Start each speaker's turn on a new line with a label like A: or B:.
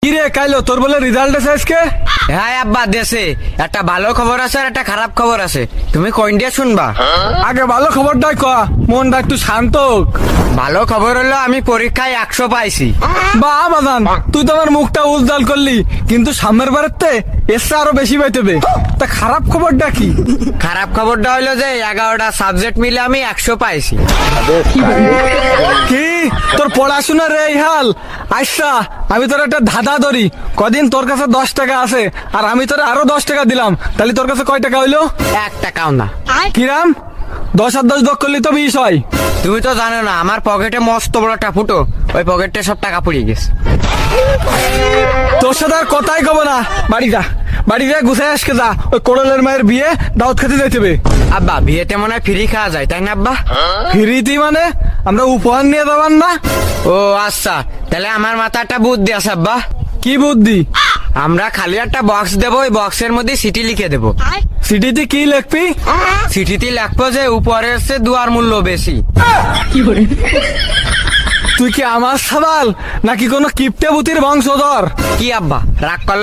A: কিরে কাইলো তোর বলে রেজাল্ট আছে আজকে?
B: হ্যাঁ আব্বা, দেশে একটা ভালো খবর আছে আর একটা খারাপ খবর আছে। তুমি কোনটা শুনবা?
A: আগে ভালো খবরটাই ক, মনটা একটু শান্ত হোক।
B: ভালো খবর হলো আমি পরীক্ষায় 100 পাইছি।
A: বা বাদান, তুই তো আমার মুখটা উজ্জ্বল করলি, কিন্তু সামনের বারেতে এসে আরো বেশি পাইতেবে। তা খারাপ খবরটা কি?
B: খারাপ খবরটা হলো যে 11টা সাবজেক্ট মিলে আমি 100 পাইছি।
A: কি তোর পড়াশোনা রে এই হাল? আচ্ছা আমি তোর একটা ধাঁধা ধরি, কদিন তোর কাছে 10 টাকা আছে আর আমি তোর আরো 10 টাকা দিলাম, তাহলে তোর কাছে কয় টাকা হইলো?
B: 1 টাকাও না।
A: কিরাম 10 আর 10 যোগ করলি তো 20 হয়।
B: তুমি তো জানো না, আমার পকেটে মস্ত বড় একটা ফুটো, ওই পকেটে সব টাকা পড়ে গেছে।
A: তোর সাথে আর কথাই কব না, বাড়ি যা, বাড়ি যা গুছাই আসকে যা। ওই কোড়লের মায়ের বিয়ে দাওয়াত খেতে যাইতে হবে।
B: আব্বা, বিয়েতে মনে হয় ফ্রি খাওয়া যায়, তাই না আব্বা?
A: ফিরিতি মানে আমরা উপহার নিয়ে যাবার না?
B: ও আচ্ছা, তাহলে আমার মাথা একটা বুদ্ধি আছে আব্বা।
A: কি বুদ্ধি?
B: আমরা খালি একটা বক্স দেবো, ওই বক্সের মধ্যে সিটি লিখে দেবো।
A: সিটিতে কি লিখবি?
B: সিটিতে লিখবো যে উপরের চেয়ে দুয়ার মূল্য বেশি।
A: তুই কি আমার সাবাল নাকি কোনো কিপটে বুতির বংশধর?
B: কি আব্বা, রাগ করলা?